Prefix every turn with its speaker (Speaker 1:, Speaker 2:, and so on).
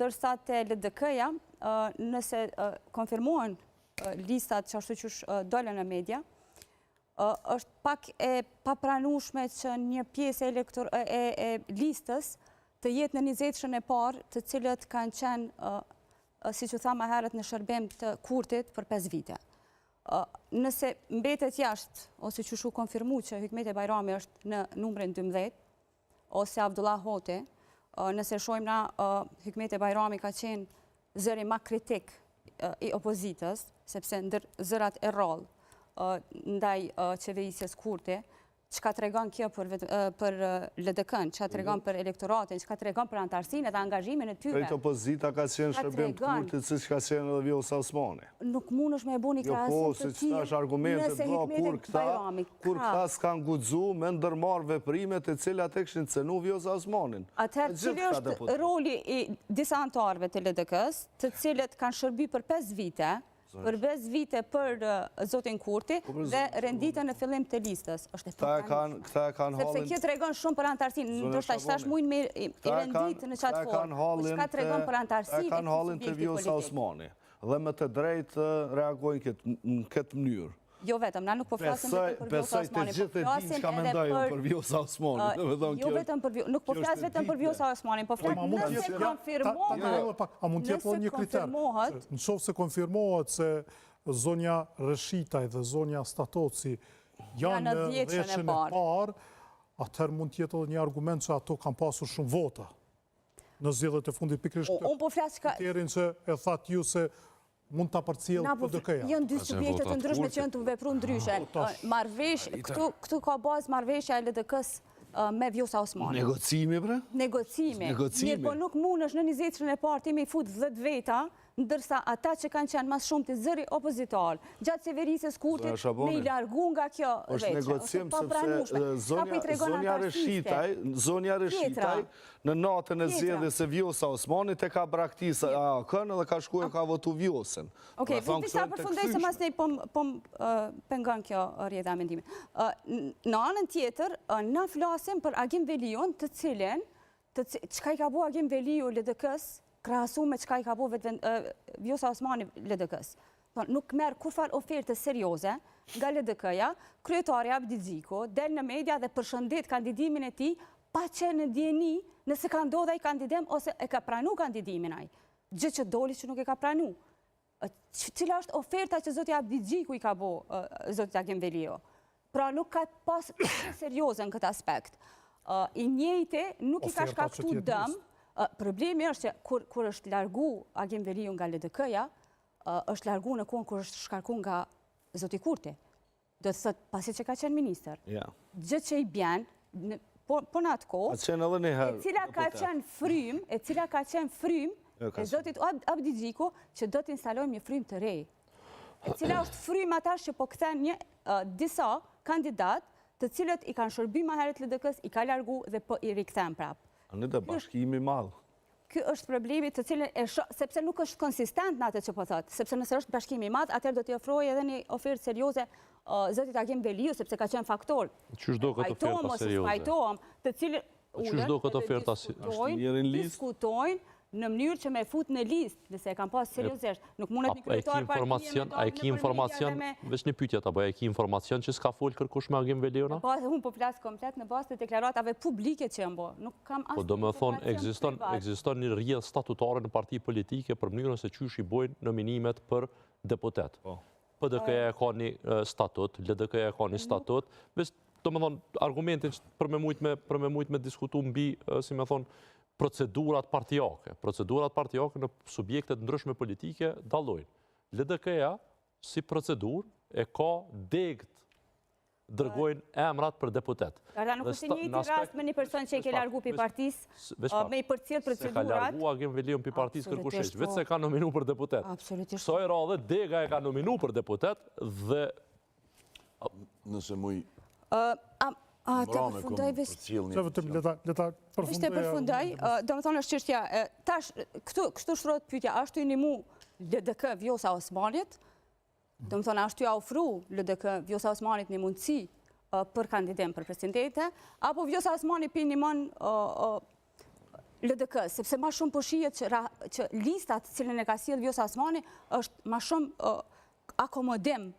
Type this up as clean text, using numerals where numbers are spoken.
Speaker 1: ndërsa të LDK-ja, nëse konfirmohen listat që ashtu qësh dole në media, është pak e papranueshme që një pjesë e listës të jetë në 20-shën e parë, të cilët kanë qenë, si që tha më herët, në shërbim të Kurtit për 5 vite. Nëse mbetet jashtë, ose që shu konfirmu që Hikmeti Bajrami është në numrin 12, ose Abdullah Hoti, nëse shojmë na Hikmeti Bajrami ka qenë zëri ma kritik i opozitës, sepse ndër zërat e rrallë ndaj qeverisjes Kurti, çka tregon kjo për LDK-n, çka tregon për elektoratin, çka tregon për antarësinë dhe angazhimin e tyre.
Speaker 2: Krejt opozita ka qenë shërbim të Kurtit, siç ka qenë edhe Vjosa Osmani.
Speaker 1: Nuk mundesh me e buni krahasim të
Speaker 2: tillë. Jo, po, argumentet kur këta s'kan guxu me ndërmarrë veprimet e cilat e kishin cënu Vjosa Osmanin.
Speaker 1: Atëherë, cili është roli i disa antarëve të LDK-s, të cilët kanë shërby për 5 vite, për 5 vite për zotin Kurti dhe renditën në fillim të listës.
Speaker 2: Këta e kanë halin...
Speaker 1: Sepse kjo të regon shumë për antarësinë, ndoshta qëtash mujnë me i renditë në qatë formë, po shka të regon për antarësinë
Speaker 2: e kanë halin të Vjosa Osmani dhe me të drejtë reagojnë në këtë mënyrë.
Speaker 1: Jo vetëm, na nuk po flasim vetëm për Vjosa Osmani, po flasim edhe
Speaker 2: për Vjosa Osmani.
Speaker 1: Jo vetëm për Vjosa, nuk po flasim vetëm për Vjosa Osmani, po flasim nëse konfirmohet.
Speaker 3: A mund tjetë edhe një kriter? Në qoftë se konfirmohet se zonja Reshitaj dhe zonja Statoci janë në veçën e parë, atëherë mund tjetë edhe një argument që ato kanë pasur shumë vota në zgjedhjet e fundit pikërisht kriterin që e thatë ju se mund të përcjellë PDK-ja.
Speaker 1: Jënë dy subjekte të ndryshme që janë të vepru ndryshen. Këtu ka bazë marrëveshja e LDK-s me Vjosa Osmani.
Speaker 2: Negocimi, bre?
Speaker 1: Negocimi. Mirë, po nuk mundesh në 20-shën e parë ti me i fut 10 veta, ndërsa ata që kanë qenë mas shumë të zëri opozitar, gjatë qeverisjes Kurtit, me i largu nga kjo veqe.
Speaker 2: është negocim sepse zonja Reshitaj në natën e zgjedhjes së Vjosa Osmanit e ka braktisa AAK-n dhe ka shkuar ka votu Vjosën.
Speaker 1: Okej, disa përfundoj se mas ne po pengon kjo rrjeta mendimi. Në anën tjetër, na flasim për Agim Veliun, të cilin, çka i ka bu Agim Veliu LDK-s, krahasu me çka i ka bu Vjosa Osmani LDK-s. Nuk merë kurfar oferte serioze nga LDK-ja, kryetari Abdi Xhiku del në media dhe përshëndet kandidimin e tij pa qenë në dieni nëse ka ndodhur ai kandidim ose e ka pranu kandidimin ai. Gjë që doli që nuk e ka pranu. Cila është oferta që zoti Abdi Xhiku i ka bu zoti Agim Veliu? Pra nuk ka pas serioze në këtë aspekt. I njëjti nuk i ka shkaktuar dëm. Problemi është që kur është largu Agim Veliu nga LDK-ja, është largu në kohën kur është shkarku nga zoti Kurti. Do të thotë pasi që ka qenë ministër. Gjë që i bjen, po në atë kohë, e cila ka qenë frym e zotit Abdi Xhiku që do të instalojmë një frym të rej. E cila është frym atash që po kthen disa kandidat të cilët i kanë shërby më herët LDK-s, i ka largu dhe po i rikthen prapë.
Speaker 2: Në të bashkimi madhë.
Speaker 1: Ky është problemi të cilën sepse nuk është konsistent në atë që po thotë, sepse nëse është bashkimi madhë, atëherë do t'i ofrojë edhe një ofertë serioze zotit Agim Veliu, sepse ka qenë faktor.
Speaker 4: Qysh do këtë oferta serioze?
Speaker 1: Të cilën
Speaker 4: Qysh do këtë oferta serioze?
Speaker 1: Diskutojnë në mënyrë që me fut në listë, nëse e kam pas seriozisht. Nuk mundet një kryetar partie
Speaker 4: a e ki informacion, veç një pyetje apo a e ki informacion që s'ka fol kërkush me Agim Veliun?
Speaker 1: Unë po flas komplet në bazë të deklaratave publike që janë bërë. Nuk kam as.
Speaker 4: Po do më thonë ekziston një rrjedhë statutare në parti politike për mënyrën se çysh i bojnë nominimet për deputet. PDK-ja e ka një statut, LDK-ja e ka një statut. Do më thonë argumentin për me mujt me diskutu mbi, si me thonë, procedurat partijake. Procedurat partijake në subjektet ndryshme politike dallojnë. LDK-ja, si procedur, e ka degt dërgojnë emrat për deputet.
Speaker 1: Nuk është njëjti rast me një person që e ke largu për partis, me i përcjell procedurat.
Speaker 4: Se ka largu Agim Veliun për partis kërkusheq, vetë se ka nominu për deputet. So e radhe, dega e ka nominu për deputet dhe...
Speaker 5: Nëse muj...
Speaker 1: Të përfundoj Ishte përfundoj, do më thonë është qështja, kështu shtrojt pyetja, ashtu i një mu LDK Vjosa Osmanit, do më thonë ashtu i ofru LDK Vjosa Osmanit një mundësi për kandidim për presidente, apo Vjosa Osmanit për një mon LDK, sepse ma shumë përshijet që listat cilën e ka sjellë Vjosa Osmani është ma shumë akomodim